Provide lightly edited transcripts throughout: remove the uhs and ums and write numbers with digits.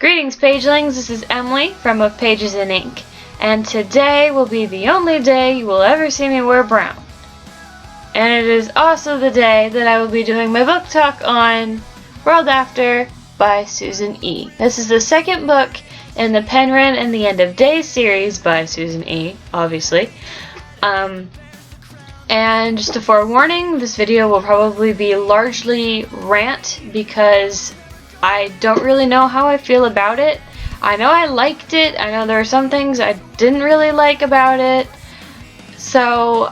Greetings, Pagelings. This is Emily from Of Pages in Ink, and today will be the only day you will ever see me wear brown. And it is also the day that I will be doing my book talk on World After by Susan E. This is the second book in the Penryn and the End of Days series by Susan E., obviously. And just a forewarning, this video will probably be largely rant because I don't really know how I feel about it. I know I liked it. I know there are some things I didn't really like about it. So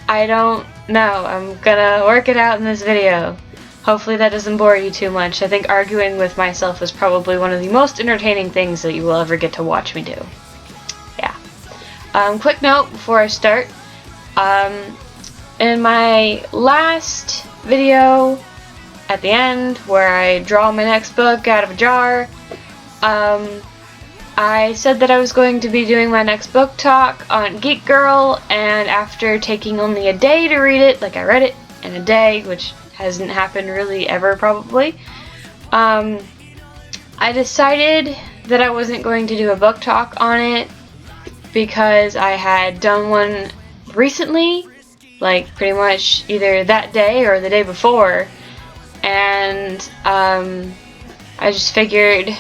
I don't know. I'm gonna work it out in this video. Hopefully that doesn't bore you too much. I think arguing with myself is probably one of the most entertaining things that you will ever get to watch me do. Yeah. Quick note before I start. In my last video at the end where I draw my next book out of a jar, I said that I was going to be doing my next book talk on Geek Girl, and after taking only a day to read it, like I read it in a day, which hasn't happened really ever probably, I decided that I wasn't going to do a book talk on it because I had done one recently, like pretty much either that day or the day before, and I just figured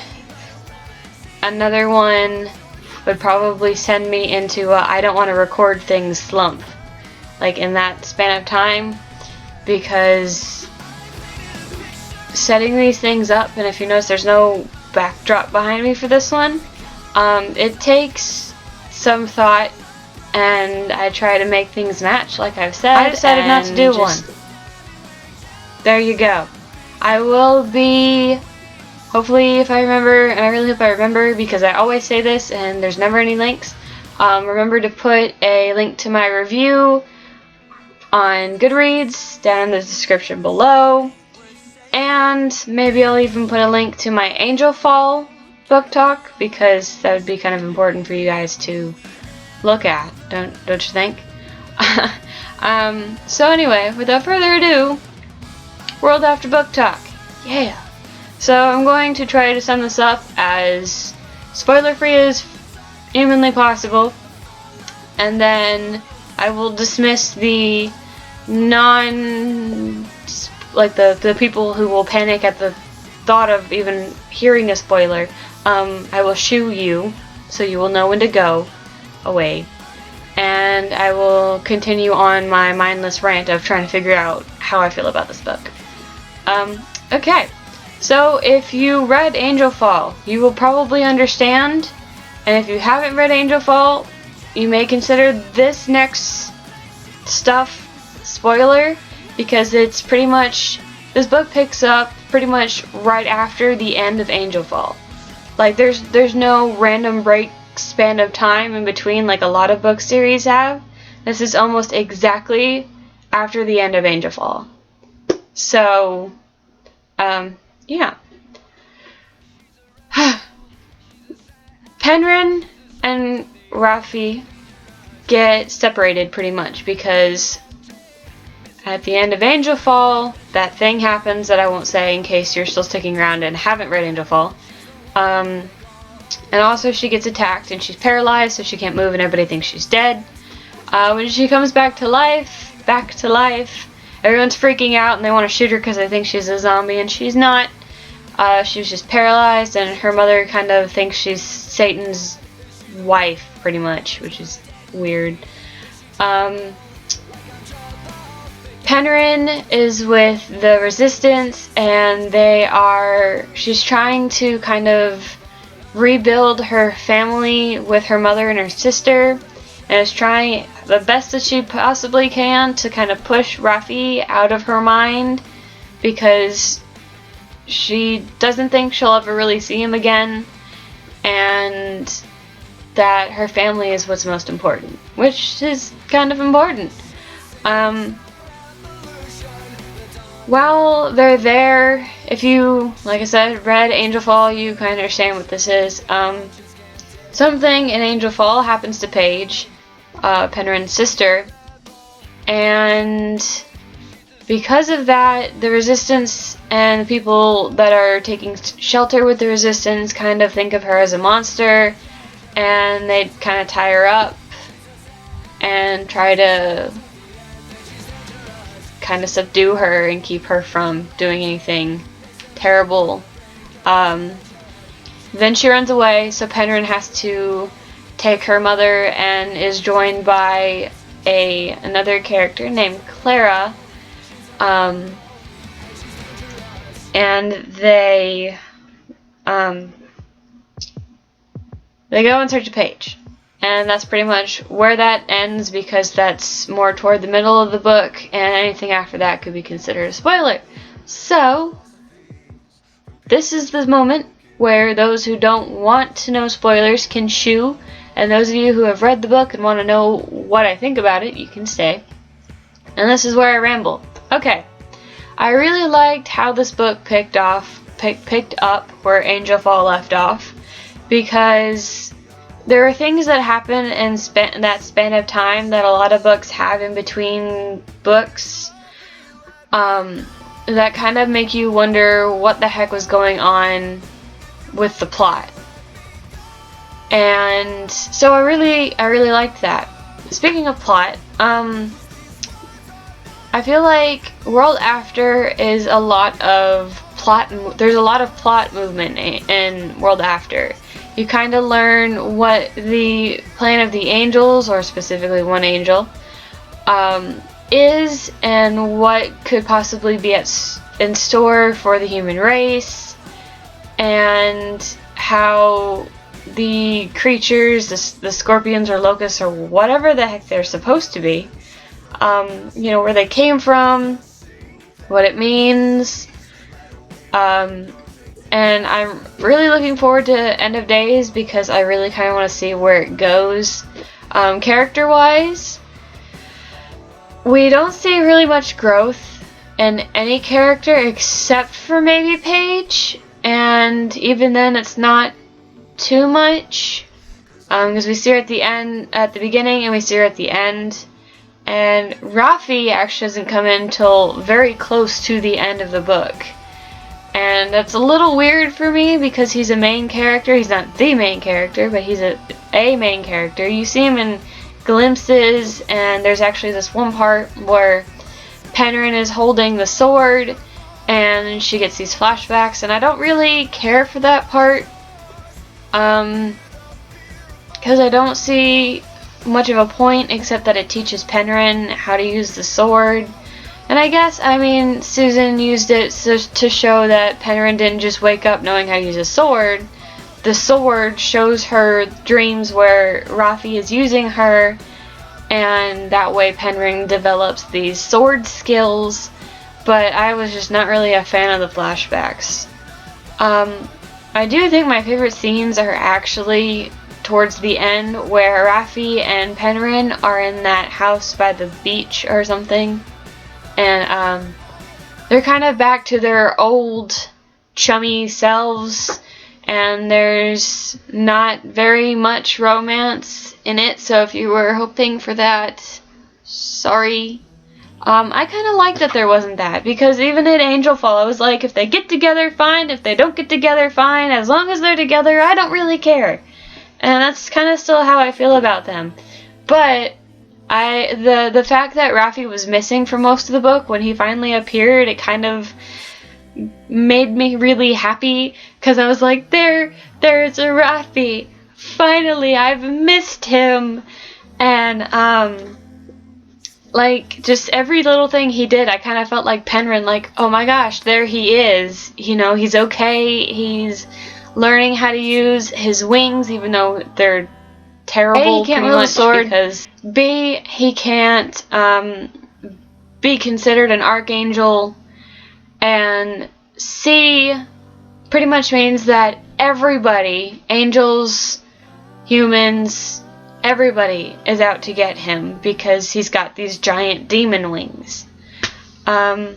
another one would probably send me into a I don't want to record things slump, like in that span of time, because setting these things up, and if you notice there's no backdrop behind me for this one, it takes some thought, and I try to make things match, like I've said. I decided not to do one. There you go. I will be, hopefully if I remember, and I really hope I remember because I always say this and there's never any links, remember to put a link to my review on Goodreads down in the description below, and maybe I'll even put a link to my Angelfall book talk because that would be kind of important for you guys to look at, don't you think? So anyway, without further ado, World After Book Talk. Yeah. So I'm going to try to sum this up as spoiler-free as humanly possible, and then I will dismiss the the people who will panic at the thought of even hearing a spoiler. I will shoo you, so you will know when to go away, and I will continue on my mindless rant of trying to figure out how I feel about this book. Okay, so if you read Angelfall, you will probably understand, and if you haven't read Angelfall, you may consider this next stuff spoiler, because it's pretty much, this book picks up pretty much right after the end of Angelfall. Like there's no random break span of time in between like a lot of book series have. This is almost exactly after the end of Angelfall. So, yeah. Penryn and Rafi get separated pretty much because at the end of Angelfall, that thing happens that I won't say in case you're still sticking around and haven't read Angelfall. And also she gets attacked and she's paralyzed, so she can't move and everybody thinks she's dead. When she comes back to life, everyone's freaking out and they want to shoot her because they think she's a zombie, and she's not. She was just paralyzed, and her mother kind of thinks she's Satan's wife, pretty much, which is weird. Penryn is with the Resistance, and she's trying to kind of rebuild her family with her mother and her sister, and is trying the best that she possibly can to kind of push Rafi out of her mind because she doesn't think she'll ever really see him again, and that her family is what's most important, which is kind of important. While they're there, if you, like I said, read Angelfall, you kind of understand what this is. Something in Angelfall happens to Paige, Penryn's sister, and because of that, the Resistance and the people that are taking shelter with the Resistance kind of think of her as a monster, and they kind of tie her up and try to kind of subdue her and keep her from doing anything terrible. Then she runs away, so Penryn has to take her mother and is joined by another character named Clara, and they go in search of Paige. And that's pretty much where that ends, because that's more toward the middle of the book, and anything after that could be considered a spoiler. So, this is the moment where those who don't want to know spoilers can shoo, and those of you who have read the book and want to know what I think about it, you can stay. And this is where I ramble. Okay, I really liked how this book picked up where Angelfall left off, because there are things that happen in that span of time that a lot of books have in between books, that kind of make you wonder what the heck was going on with the plot. And so I really liked that. Speaking of plot, I feel like World After is a lot of plot. There's a lot of plot movement in World After. You kind of learn what the plan of the angels, or specifically one angel, is, and what could possibly be in store for the human race, and how the creatures, the scorpions or locusts or whatever the heck they're supposed to be, where they came from, what it means, and I'm really looking forward to End of Days, because I really kind of want to see where it goes. Character-wise, we don't see really much growth in any character except for maybe Paige, and even then it's not too much, because we see her at the beginning, and we see her at the end. And Rafi actually doesn't come in until very close to the end of the book. And that's a little weird for me, because he's a main character. He's not the main character, but he's a main character. You see him in glimpses, and there's actually this one part where Penryn is holding the sword, and she gets these flashbacks, and I don't really care for that part, because I don't see much of a point, except that it teaches Penryn how to use the sword. And I guess, Susan used it to show that Penryn didn't just wake up knowing how to use a sword. The sword shows her dreams where Rafi is using her, and that way Penryn develops these sword skills, but I was just not really a fan of the flashbacks. I do think my favorite scenes are actually towards the end, where Rafi and Penryn are in that house by the beach or something, and they're kind of back to their old chummy selves, and there's not very much romance in it, so if you were hoping for that, sorry. I kind of like that there wasn't that, because even in Angelfall, I was like, if they get together, fine. If they don't get together, fine. As long as they're together, I don't really care. And that's kind of still how I feel about them. But the fact that Rafi was missing for most of the book, when he finally appeared, it kind of made me really happy, because I was like, there's a Rafi. Finally, I've missed him. And just every little thing he did, I kind of felt like Penryn, like, oh my gosh, there he is. He's okay. He's learning how to use his wings, even though they're terrible. A, he can't wield a sword, because B, he can't be considered an archangel, and C pretty much means that everybody, angels, humans, everybody is out to get him, because he's got these giant demon wings. But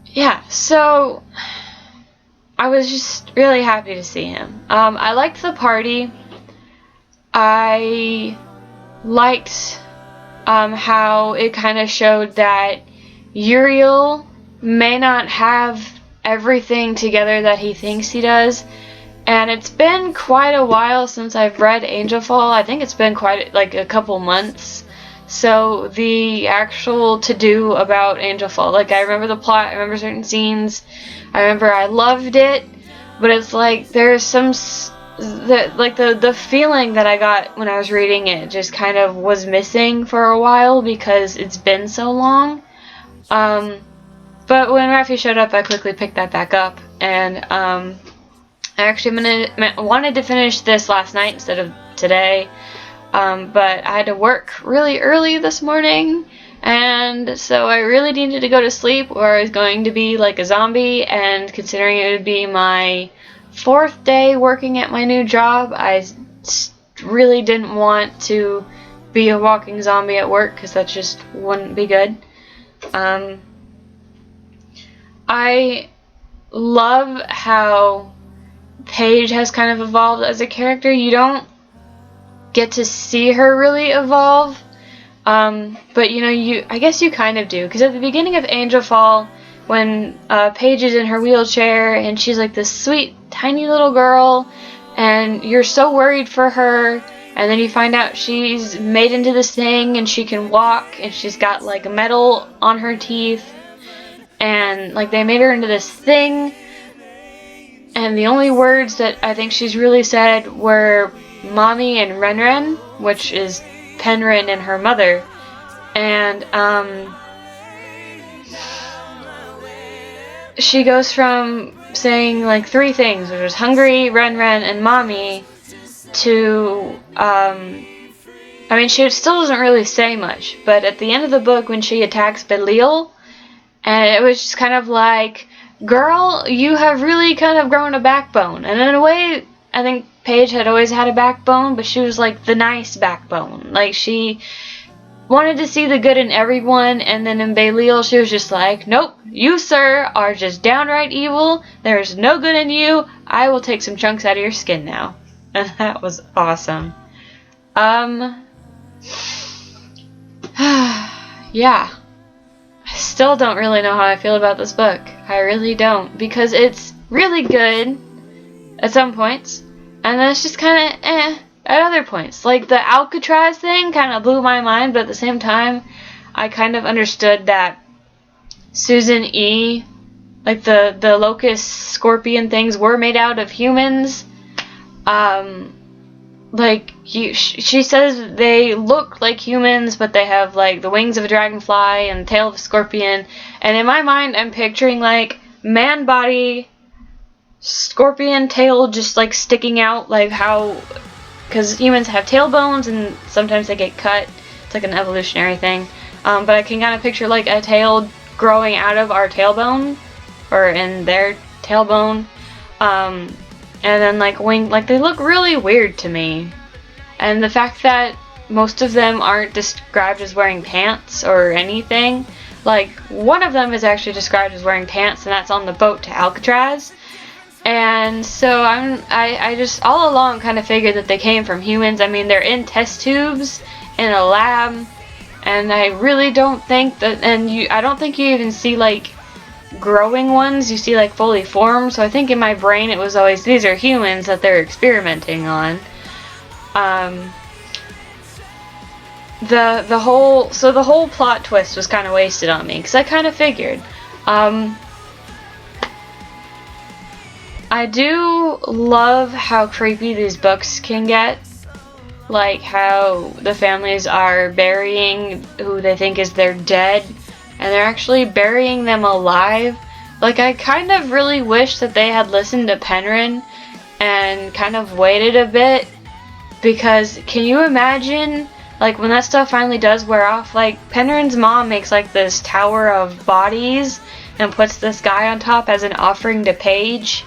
yeah, so I was just really happy to see him. I liked the party. I liked how it kind of showed that Uriel may not have everything together that he thinks he does. And it's been quite a while since I've read Angelfall. I think it's been quite like a couple months. So the actual to-do about Angelfall, like I remember the plot, I remember certain scenes, I remember I loved it, but it's like there's some the feeling that I got when I was reading it just kind of was missing for a while because it's been so long. But when Rafi showed up, I quickly picked that back up, and I actually wanted to finish this last night instead of today, but I had to work really early this morning, and so I really needed to go to sleep or I was going to be like a zombie, and considering it would be my 4th day working at my new job, I really didn't want to be a walking zombie at work because that just wouldn't be good. I love how Paige has kind of evolved as a character. You don't get to see her really evolve, but I guess you kind of do, because at the beginning of Angelfall, when Paige is in her wheelchair and she's like this sweet tiny little girl, and you're so worried for her, and then you find out she's made into this thing and she can walk and she's got like metal on her teeth, and like they made her into this thing. And the only words that I think she's really said were Mommy and Renren, which is Penren and her mother. And she goes from saying like 3 things, which was hungry, Renren, and Mommy, to she still doesn't really say much, but at the end of the book when she attacks Belial, and it was just kind of like, girl, you have really kind of grown a backbone. And in a way, I think Paige had always had a backbone, but she was like the nice backbone. Like, she wanted to see the good in everyone, and then in Belial, she was just like, nope, you, sir, are just downright evil. There's no good in you. I will take some chunks out of your skin now. And that was awesome. Yeah. I still don't really know how I feel about this book. I really don't, because it's really good at some points, and then it's just kind of at other points. Like the Alcatraz thing kind of blew my mind, but at the same time, I kind of understood that Susan E., like the locust scorpion things, were made out of humans. She says they look like humans, but they have like the wings of a dragonfly and the tail of a scorpion. And in my mind, I'm picturing like man body, scorpion tail just like sticking out, like how, because humans have tailbones and sometimes they get cut. It's like an evolutionary thing. But I can kind of picture like a tail growing out of our tailbone, or in their tailbone. And then like wing, like they look really weird to me. And the fact that most of them aren't described as wearing pants or anything. Like one of them is actually described as wearing pants, and that's on the boat to Alcatraz. And so I just all along kind of figured that they came from humans. I mean, they're in test tubes in a lab, and I really don't think that, I don't think you even see like growing ones, you see like fully formed. So I think in my brain it was always, these are humans that they're experimenting on. The whole plot twist was kind of wasted on me, because I kind of figured. I do love how creepy these books can get, like how the families are burying who they think is their dead, and they're actually burying them alive. Like, I kind of really wish that they had listened to Penren and kind of waited a bit, because can you imagine, like, when that stuff finally does wear off, like, Penren's mom makes, like, this tower of bodies and puts this guy on top as an offering to Paige,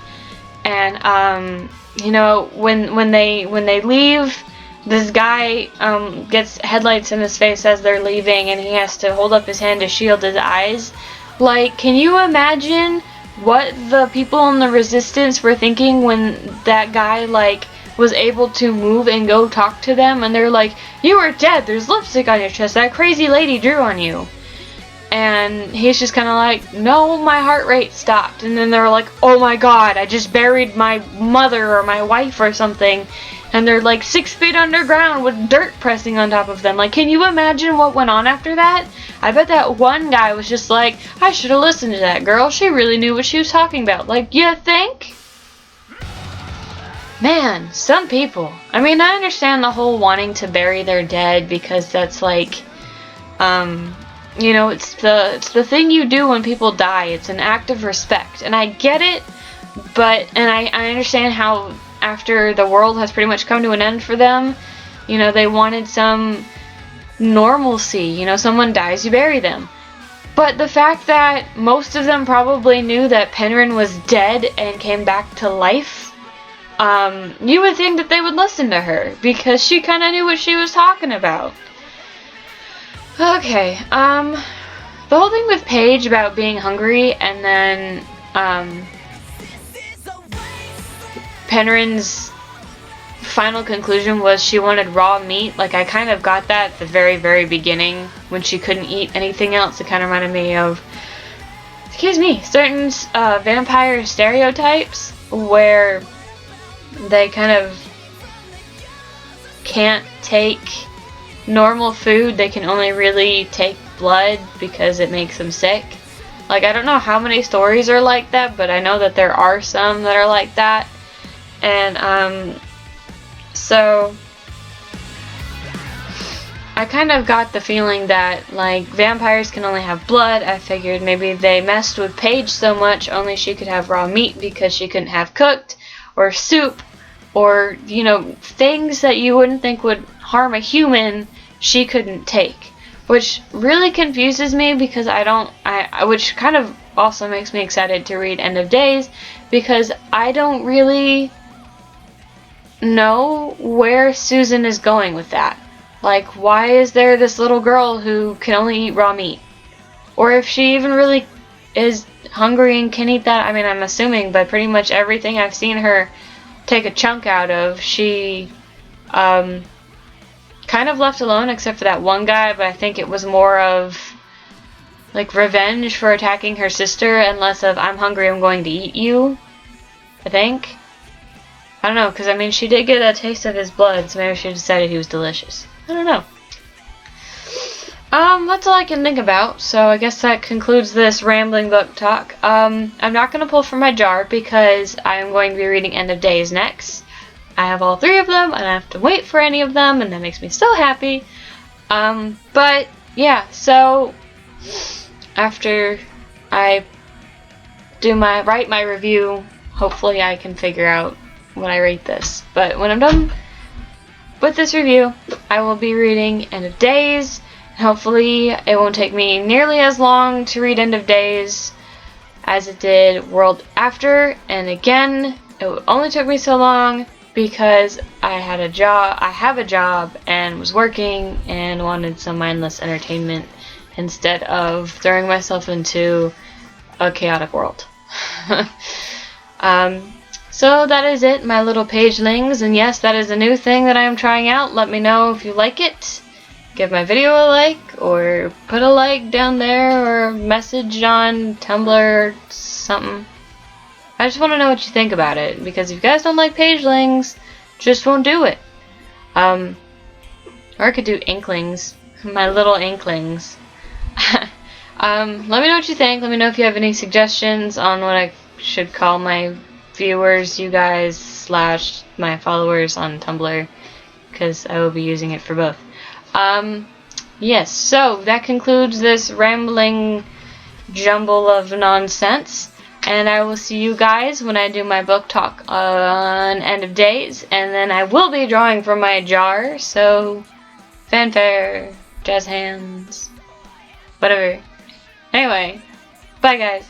and, you know, when they leave, this guy gets headlights in his face as they're leaving, and he has to hold up his hand to shield his eyes. Like, can you imagine what the people in the Resistance were thinking when that guy, like, was able to move and go talk to them, and they're like, "You were dead, there's lipstick on your chest, that crazy lady drew on you." And he's just kind of like, "No, my heart rate stopped." And then they're like, "Oh my god, I just buried my mother or my wife or something." And they're like 6 feet underground with dirt pressing on top of them. Like, can you imagine what went on after that? I bet that one guy was just like, "I should have listened to that girl. She really knew what she was talking about." Like, you think? Man, some people. I mean, I understand the whole wanting to bury their dead because that's like, you know, it's the thing you do when people die. It's an act of respect, and I get it. But I understand how after the world has pretty much come to an end for them, you know, they wanted some normalcy. You know, someone dies, you bury them. But the fact that most of them probably knew that Penryn was dead and came back to life. You would think that they would listen to her because she kind of knew what she was talking about. Okay, the whole thing with Paige about being hungry and then, Penryn's final conclusion was she wanted raw meat. Like, I kind of got that at the very, very beginning when she couldn't eat anything else. It kind of reminded me of, excuse me, certain, vampire stereotypes where they kind of can't take normal food. They can only really take blood because it makes them sick. Like, I don't know how many stories are like that, but I know that there are some that are like that. And so I kind of got the feeling that, like, vampires can only have blood. I figured maybe they messed with Paige so much only she could have raw meat because she couldn't have cooked or soup or, you know, things that you wouldn't think would harm a human, she couldn't take. Which really confuses me because which kind of also makes me excited to read End of Days, because I don't really know where Susan is going with that. Like, why is there this little girl who can only eat raw meat? Or if she even really is hungry and can eat that. I mean, I'm assuming, but pretty much everything I've seen her take a chunk out of, she kind of left alone except for that one guy, but I think it was more of like revenge for attacking her sister and less of "I'm hungry, I'm going to eat you," I think. I don't know, because I mean, she did get a taste of his blood, so maybe she decided he was delicious. I don't know. That's all I can think about, so I guess that concludes this rambling book talk. I'm not going to pull from my jar because I'm going to be reading End of Days next. I have all 3 of them, and I have to wait for any of them, and that makes me so happy. But, yeah, so after I write my review, hopefully I can figure out when I rate this. But when I'm done with this review, I will be reading End of Days. Hopefully it won't take me nearly as long to read End of Days as it did World After. And again, it only took me so long because I have a job and was working and wanted some mindless entertainment instead of throwing myself into a chaotic world. So that is it, my little pagelings, and yes, that is a new thing that I am trying out. Let me know if you like it. Give my video a like, or put a like down there, or message on Tumblr or something. I just want to know what you think about it, because if you guys don't like pagelings, just won't do it. Or I could do inklings, my little inklings. Let me know what you think. Let me know if you have any suggestions on what I should call my viewers, you guys, / my followers on Tumblr, because I will be using it for both. Yes, so that concludes this rambling jumble of nonsense, and I will see you guys when I do my book talk on End of Days, and then I will be drawing from my jar, so fanfare, jazz hands, whatever. Anyway, bye guys.